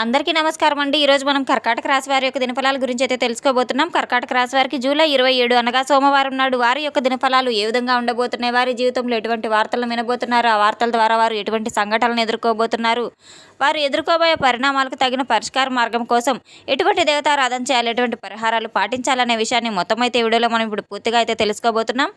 అందరికీ నమస్కారం అండి. ఈరోజు మనం కర్కాటక రాశి వారి యొక్క దినఫలాల గురించి అయితే తెలుసుకోబోతున్నాం. కర్కాటక రాశి వారికి జూలై 27 అనగా సోమవారం నాడు వారి యొక్క దినఫలాలు ఏ విధంగా ఉండబోతున్నాయి, వారి జీవితంలో ఎటువంటి వార్తలను వినబోతున్నారు, ఆ వార్తల ద్వారా వారు ఎటువంటి సంఘటనలను ఎదుర్కోబోతున్నారు, వారు ఎదుర్కోబోయే పరిణామాలకు తగిన పరిష్కార మార్గం కోసం ఎటువంటి దేవతారాధన చేయాలి, ఎటువంటి పరిహారాలు పాటించాలనే విషయాన్ని మొత్తం అయితే ఈ వీడియోలో మనం ఇప్పుడు పూర్తిగా అయితే తెలుసుకోబోతున్నాం.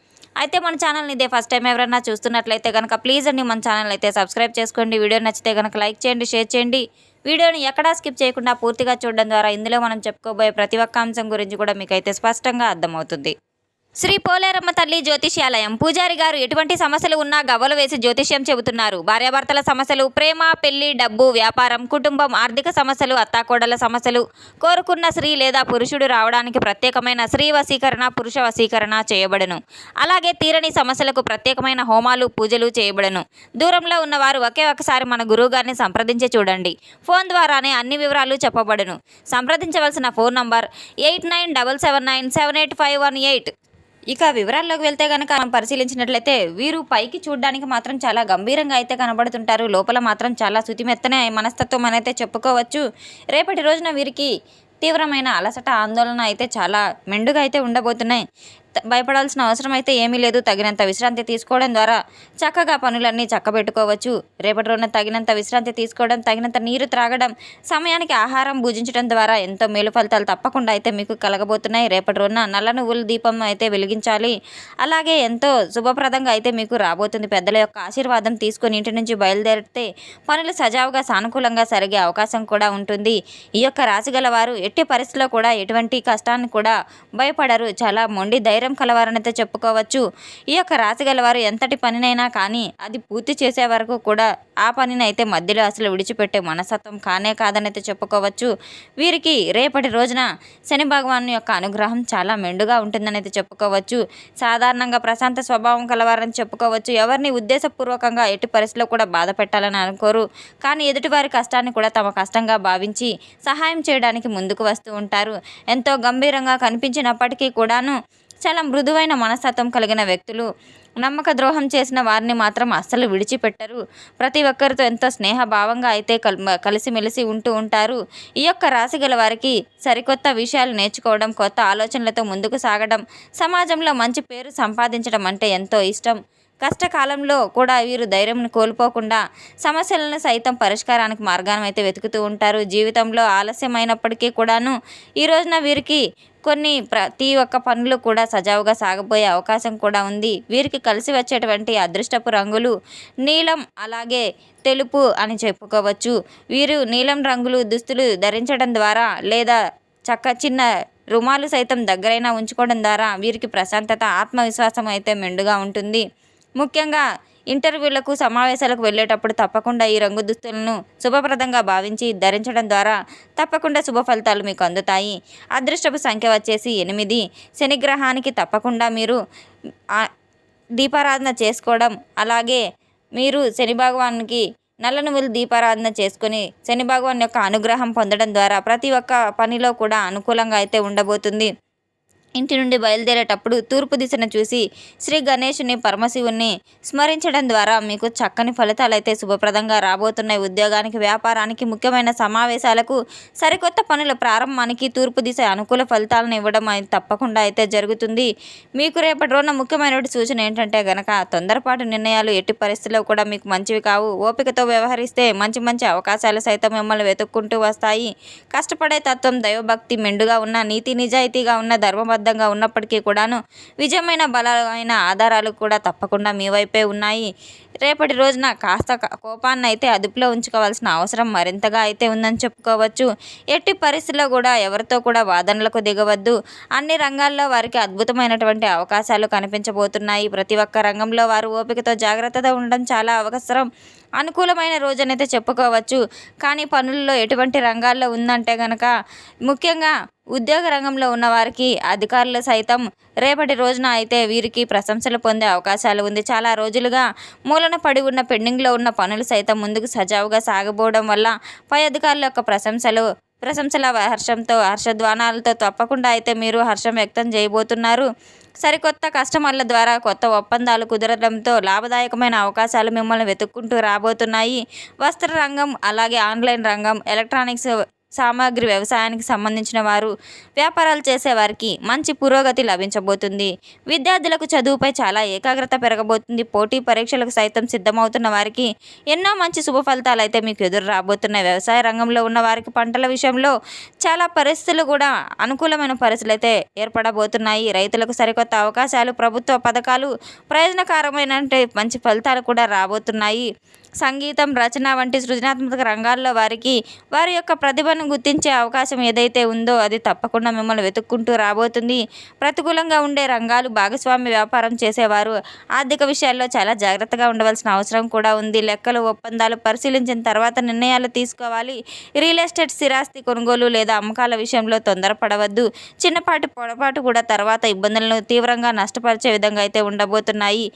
అయితే మన ఛానల్ని ఇదే ఫస్ట్ టైం ఎవరైనా చూస్తున్నట్లయితే కనుక ప్లీజ్ అండి మన ఛానల్ అయితే సబ్స్క్రైబ్ చేసుకోండి. వీడియో నచ్చితే కనుక లైక్ చేయండి, షేర్ చేయండి. వీడియోని ఎక్కడా స్కిప్ చేయకుండా పూర్తిగా చూడడం ద్వారా ఇందులో మనం చెప్పుకోబోయే ప్రతి ఒక్క అంశం గురించి కూడా మీకైతే స్పష్టంగా అర్థమవుతుంది. శ్రీ పోలేరమ్మ తల్లి జ్యోతిష్యాలయం పూజారి గారు ఎటువంటి సమస్యలు ఉన్నా గవ్వలు వేసి జ్యోతిష్యం చెబుతున్నారు. భార్యాభర్తల సమస్యలు, ప్రేమ, పెళ్లి, డబ్బు, వ్యాపారం, కుటుంబం, ఆర్థిక సమస్యలు, అత్తాకోడల సమస్యలు, కోరుకున్న స్త్రీ లేదా పురుషుడు రావడానికి ప్రత్యేకమైన స్త్రీ వశీకరణ, పురుష వశీకరణ చేయబడును. అలాగే తీరని సమస్యలకు ప్రత్యేకమైన హోమాలు, పూజలు చేయబడును. దూరంలో ఉన్నవారు ఒకే ఒకసారి మన గురువు గారిని సంప్రదించి చూడండి. ఫోన్ ద్వారానే అన్ని వివరాలు చెప్పబడును. సంప్రదించవలసిన ఫోన్ నంబర్ 8977978518. ఇక వివరాల్లోకి వెళ్తే కనుక మనం పరిశీలించినట్లయితే వీరు పైకి చూడడానికి మాత్రం చాలా గంభీరంగా అయితే కనబడుతుంటారు. లోపల మాత్రం చాలా శుతిమెత్తనే మనస్తత్వం అని అయితే చెప్పుకోవచ్చు. రేపటి రోజున వీరికి తీవ్రమైన అలసట, ఆందోళన అయితే చాలా మెండుగా అయితే ఉండబోతున్నాయి. భయపడాల్సిన అవసరం అయితే ఏమీ లేదు. తగినంత విశ్రాంతి తీసుకోవడం ద్వారా చక్కగా పనులన్నీ చక్కబెట్టుకోవచ్చు. రేపటి రోజున తగినంత విశ్రాంతి తీసుకోవడం, తగినంత నీరు త్రాగడం, సమయానికి ఆహారం భుజించడం ద్వారా ఎంతో మేలు ఫలితాలు తప్పకుండా అయితే మీకు కలగబోతున్నాయి. రేపటి రోజున నల్ల నువ్వుల దీపం అయితే వెలిగించాలి. అలాగే ఎంతో శుభప్రదంగా అయితే మీకు రాబోతుంది. పెద్దల యొక్క ఆశీర్వాదం తీసుకొని ఇంటి నుంచి బయలుదేరితే పనులు సజావుగా సానుకూలంగా జరిగే అవకాశం కూడా ఉంటుంది. ఈ యొక్క రాశి గల వారు ఎట్టి పరిస్థితిలో కూడా ఎటువంటి కష్టాన్ని కూడా భయపడరు. చాలా మొండి ధైర్యం కలవారనైతే చెప్పుకోవచ్చు. ఈ యొక్క రాశి గలవారు ఎంతటి పనినైనా కానీ అది పూర్తి చేసే వరకు కూడా ఆ పనిని అయితే మధ్యలో అసలు విడిచిపెట్టే మనస్తత్వం కానే కాదనైతే చెప్పుకోవచ్చు. వీరికి రేపటి రోజున శని భగవాను యొక్క అనుగ్రహం చాలా మెండుగా ఉంటుందని అయితే చెప్పుకోవచ్చు. సాధారణంగా ప్రశాంత స్వభావం కలవారని చెప్పుకోవచ్చు. ఎవరిని ఉద్దేశపూర్వకంగా ఎట్టి పరిస్థితిలో కూడా బాధ పెట్టాలని అనుకోరు. కానీ ఎదుటివారి కష్టాన్ని కూడా తమ కష్టంగా భావించి సహాయం చేయడానికి ముందుకు వస్తూ ఉంటారు. ఎంతో గంభీరంగా కనిపించినప్పటికీ కూడాను చాలా మృదువైన మనస్తత్వం కలిగిన వ్యక్తులు. నమ్మక ద్రోహం చేసిన వారిని మాత్రం అస్సలు విడిచిపెట్టరు. ప్రతి ఒక్కరితో ఎంతో స్నేహభావంగా అయితే కలిసిమెలిసి ఉంటూ ఉంటారు. ఈ యొక్క రాశి గల వారికి సరికొత్త విషయాలు నేర్చుకోవడం, కొత్త ఆలోచనలతో ముందుకు సాగడం, సమాజంలో మంచి పేరు సంపాదించడం అంటే ఎంతో ఇష్టం. కష్టకాలంలో కూడా వీరు ధైర్యం కోల్పోకుండా సమస్యలను సైతం పరిష్కారానికి మార్గాన్ని అయితే వెతుకుతూ ఉంటారు. జీవితంలో ఆలస్యమైనప్పటికీ కూడాను ఈ రోజున వీరికి ప్రతి ఒక్క పనులు కూడా సజావుగా సాగబోయే అవకాశం కూడా ఉంది. వీరికి కలిసి వచ్చేటువంటి అదృష్టపు రంగులు నీలం, అలాగే తెలుపు అని చెప్పుకోవచ్చు. వీరు నీలం రంగులు దుస్తులు ధరించడం ద్వారా లేదా చిన్న రుమాలు సైతం దగ్గరైనా ఉంచుకోవడం ద్వారా వీరికి ప్రశాంతత, ఆత్మవిశ్వాసం అయితే మెండుగా ఉంటుంది. ముఖ్యంగా ఇంటర్వ్యూలకు, సమావేశాలకు వెళ్ళేటప్పుడు తప్పకుండా ఈ రంగు దుస్తులను శుభప్రదంగా భావించి ధరించడం ద్వారా తప్పకుండా శుభ ఫలితాలు మీకు అందుతాయి. అదృష్టపు సంఖ్య వచ్చేసి 8. శనిగ్రహానికి తప్పకుండా మీరు దీపారాధన చేసుకోవడం, అలాగే మీరు శని భగవానికి నల్ల నువ్వులు దీపారాధన చేసుకొని శని భగవాన్ యొక్క అనుగ్రహం పొందడం ద్వారా ప్రతి ఒక్క పనిలో కూడా అనుకూలంగా అయితే ఉండబోతుంది. ఇంటి నుండి బయలుదేరేటప్పుడు తూర్పు దిశను చూసి శ్రీ గణేషుని, పరమశివుని స్మరించడం ద్వారా మీకు చక్కని ఫలితాలు అయితే శుభప్రదంగా రాబోతున్నాయి. ఉద్యోగానికి, వ్యాపారానికి, ముఖ్యమైన సమావేశాలకు, సరికొత్త పనుల ప్రారంభానికి తూర్పు దిశ అనుకూల ఫలితాలను ఇవ్వడం తప్పకుండా అయితే జరుగుతుంది. మీకు రేపటి రోజున ముఖ్యమైన సూచన ఏంటంటే గనక తొందరపాటు నిర్ణయాలు ఎట్టి పరిస్థితుల్లో కూడా మీకు మంచివి కావు. ఓపికతో వ్యవహరిస్తే మంచి మంచి అవకాశాలు సైతం మిమ్మల్ని వెతుక్కుంటూ వస్తాయి. కష్టపడే తత్వం, దైవభక్తి మెండుగా ఉన్న, నీతి నిజాయితీగా ఉన్న, ధర్మబద్ధ ఉన్నప్పటికీ కూడాను విజయమైన బలమైన ఆధారాలు కూడా తప్పకుండా మీ వైపే ఉన్నాయి. రేపటి రోజున కాస్త కోపాన్ని అయితే అదుపులో ఉంచుకోవాల్సిన అవసరం మరింతగా అయితే ఉందని చెప్పుకోవచ్చు. ఎట్టి పరిస్థితుల్లో కూడా ఎవరితో కూడా వాదనలకు దిగవద్దు. అన్ని రంగాల్లో వారికి అద్భుతమైనటువంటి అవకాశాలు కనిపించబోతున్నాయి. ప్రతి ఒక్క రంగంలో వారు ఓపికతో జాగ్రత్తగా ఉండడం చాలా అవసరం. అనుకూలమైన రోజనైతే చెప్పుకోవచ్చు. కానీ పనుల్లో ఎటువంటి రంగాల్లో ఉందంటే కనుక ముఖ్యంగా ఉద్యోగ రంగంలో ఉన్న వారికి అధికారులు సైతం రేపటి రోజున అయితే వీరికి ప్రశంసలు పొందే అవకాశాలు ఉంది. చాలా రోజులుగా మూలన పడి ఉన్న పెండింగ్లో ఉన్న పనులు సైతం ముందుకు సజావుగా సాగబోవడం వల్ల పై అధికారుల యొక్క ప్రశంసలు ప్రశంసల హర్షధ్వానాలతో తప్పకుండా అయితే మీరు హర్షం వ్యక్తం చేయబోతున్నారు. సరికొత్త కస్టమర్ల ద్వారా కొత్త ఒప్పందాలు కుదరడంతో లాభదాయకమైన అవకాశాలు మిమ్మల్ని వెతుక్కుంటూ రాబోతున్నాయి. వస్త్ర రంగం, అలాగే ఆన్లైన్ రంగం, ఎలక్ట్రానిక్స్ సామాగ్రి వ్యవసాయానికి సంబంధించిన వారు, వ్యాపారాలు చేసేవారికి మంచి పురోగతి లభించబోతుంది. విద్యార్థులకు చదువుపై చాలా ఏకాగ్రత పెరగబోతుంది. పోటీ పరీక్షలకు సైతం సిద్ధమవుతున్న వారికి ఎన్నో మంచి శుభ ఫలితాలు అయితే మీకు ఎదురు రాబోతున్నాయి. వ్యవసాయ రంగంలో ఉన్న వారికి పంటల విషయంలో చాలా పరిస్థితులు కూడా అనుకూలమైన పరిస్థితులు అయితే ఏర్పడబోతున్నాయి. రైతులకు సరికొత్త అవకాశాలు, ప్రభుత్వ పథకాలు, ప్రయోజనకరమైన మంచి ఫలితాలు కూడా రాబోతున్నాయి. సంగీతం, రచన వంటి సృజనాత్మక రంగాల్లో వారికి వారి యొక్క ప్రతిభను గుర్తించే అవకాశం ఏదైతే ఉందో అది తప్పకుండా మిమ్మల్ని వెతుక్కుంటూ రాబోతుంది. ప్రతికూలంగా ఉండే రంగాలు, భాగస్వామ్య వ్యాపారం చేసేవారు ఆర్థిక విషయాల్లో చాలా జాగ్రత్తగా ఉండవలసిన అవసరం కూడా ఉంది. లెక్కలు, ఒప్పందాలు పరిశీలించిన తర్వాత నిర్ణయాలు తీసుకోవాలి. రియల్ ఎస్టేట్, స్థిరాస్తి కొనుగోలు లేదా అమ్మకాల విషయంలో తొందరపడవద్దు. చిన్నపాటి పొరపాటు కూడా తర్వాత ఇబ్బందులను తీవ్రంగా నష్టపరిచే విధంగా అయితే ఉండబోతున్నాయి.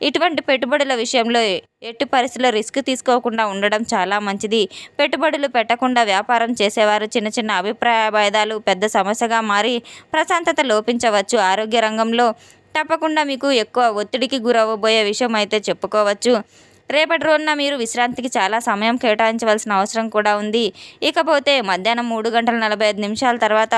ఇటువంటి పెట్టుబడుల విషయంలో ఎట్టి పరిస్థితుల్లో రిస్క్ తీసుకోకుండా ఉండడం చాలా మంచిది. పెట్టుబడులు పెట్టకుండా వ్యాపారం చేసేవారు చిన్న చిన్న అభిప్రాయ భేదాలు పెద్ద సమస్యగా మారి ప్రశాంతత లోపించవచ్చు. ఆరోగ్య రంగంలో తప్పకుండా మీకు ఎక్కువ ఒత్తిడికి గురవబోయే విషయం అయితే చెప్పుకోవచ్చు. రేపటి రోజున మీరు విశ్రాంతికి చాలా సమయం కేటాయించవలసిన అవసరం కూడా ఉంది. ఇకపోతే మధ్యాహ్నం 3:45 తర్వాత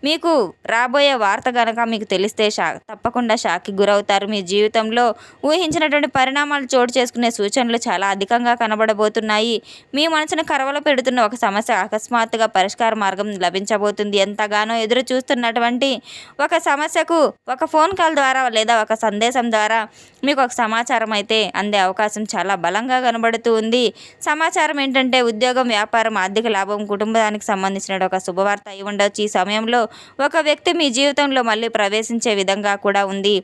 మీకు రాబోయే వార్త కనుక మీకు తెలిస్తే తప్పకుండా షాక్కి గురవుతారు. మీ జీవితంలో ఊహించినటువంటి పరిణామాలు చోటు చేసుకునే సూచనలు చాలా అధికంగా కనబడబోతున్నాయి. మీ మనసును కలవర పెడుతున్న ఒక సమస్య అకస్మాత్తుగా పరిష్కార మార్గం లభించబోతుంది. ఎంతగానో ఎదురు చూస్తున్నటువంటి ఒక సమస్యకు ఒక ఫోన్ కాల్ ద్వారా లేదా ఒక సందేశం ద్వారా మీకు ఒక సమాచారం అయితే అందే అవకాశం చాలా బలంగా కనబడుతూ ఉంది. సమాచారం ఏంటంటే ఉద్యోగం, వ్యాపారం, ఆర్థిక లాభం, కుటుంబానికి సంబంధించిన ఒక శుభవార్త అయి ఉండొచ్చు. ఈ సమయంలో ఒక వ్యక్తి మీ జీవితంలో మళ్ళీ ప్రవేశించే విధంగా కూడా ఉంది.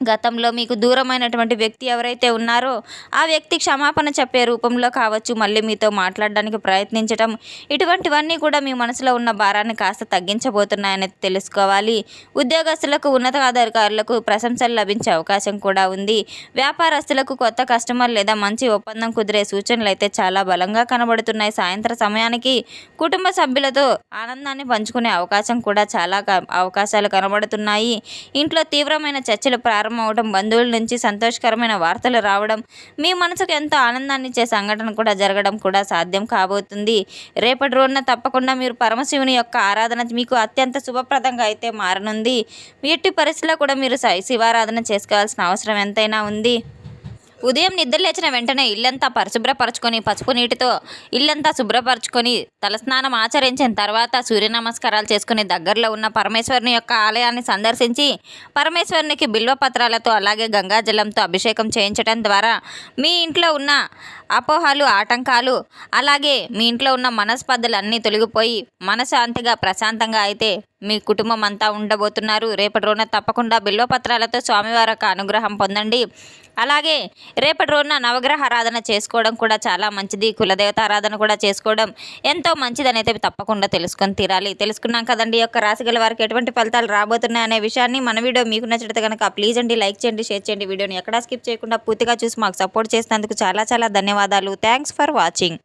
గతంలో మీకు దూరమైనటువంటి వ్యక్తి ఎవరైతే ఉన్నారో ఆ వ్యక్తి క్షమాపణ చెప్పే రూపంలో కావచ్చు, మళ్ళీ మీతో మాట్లాడడానికి ప్రయత్నించటం, ఇటువంటివన్నీ కూడా మీ మనసులో ఉన్న భారాన్ని కాస్త తగ్గించబోతున్నాయని తెలుసుకోవాలి. ఉద్యోగస్తులకు, ఉన్నతాధికారులకు ప్రశంసలు లభించే అవకాశం కూడా ఉంది. వ్యాపారస్తులకు కొత్త కస్టమర్ లేదా మంచి ఒప్పందం కుదిరే సూచనలు అయితే చాలా బలంగా కనబడుతున్నాయి. సాయంత్రం సమయానికి కుటుంబ సభ్యులతో ఆనందాన్ని పంచుకునే అవకాశం కూడా చాలా అవకాశాలు కనబడుతున్నాయి. ఇంట్లో తీవ్రమైన చర్చలు అవడం, బంధువుల నుంచి సంతోషకరమైన వార్తలు రావడం, మీ మనసుకు ఎంతో ఆనందాన్ని ఇచ్చే సంఘటన కూడా జరగడం కూడా సాధ్యం కాబోతుంది. రేపటి రోజున తప్పకుండా మీరు పరమశివుని యొక్క ఆరాధన మీకు అత్యంత శుభప్రదంగా అయితే మారనుంది. ఎట్టి పరిస్థితుల్లో కూడా మీరు శివారాధన చేసుకోవాల్సిన అవసరం ఎంతైనా ఉంది. ఉదయం నిద్ర లేచిన వెంటనే ఇల్లంతా పరిశుభ్రపరచుకొని, పసుపు నీటితో ఇల్లంతా శుభ్రపరచుకొని, తలస్నానం ఆచరించిన తర్వాత సూర్య నమస్కారాలు చేసుకుని దగ్గరలో ఉన్న పరమేశ్వరుని యొక్క ఆలయాన్ని సందర్శించి పరమేశ్వరునికి బిల్వపత్రాలతో అలాగే గంగాజలంతో అభిషేకం చేయించడం ద్వారా మీ ఇంట్లో ఉన్న అపోహలు, ఆటంకాలు, అలాగే మీ ఇంట్లో ఉన్న మనస్పర్ధలు అన్నీ తొలగిపోయి మనశాంతిగా, ప్రశాంతంగా అయితే మీ కుటుంబం అంతా ఉండబోతున్నారు. రేపటి రోజున తప్పకుండా బిల్వపత్రాలతో స్వామివారి యొక్క అనుగ్రహం పొందండి. అలాగే రేపటి రోజున నవగ్రహ ఆరాధన చేసుకోవడం కూడా చాలా మంచిది. కులదేవత ఆరాధన కూడా చేసుకోవడం ఎంతో మంచిదని అయితే తప్పకుండా తెలుసుకొని తీరాలి. తెలుసుకున్నాం కదండి ఈ యొక్క రాశి గల వారికి ఎటువంటి ఫలితాలు రాబోతున్నాయి అనే విషయాన్ని. మన వీడియో మీకు నచ్చితే కనుక ప్లీజ్ అండి లైక్ చేయండి, షేర్ చేయండి. వీడియోని ఎక్కడా స్కిప్ చేయకుండా పూర్తిగా చూసి మాకు సపోర్ట్ చేసినందుకు చాలా చాలా ధన్యవాదాలు. Thanks for watching.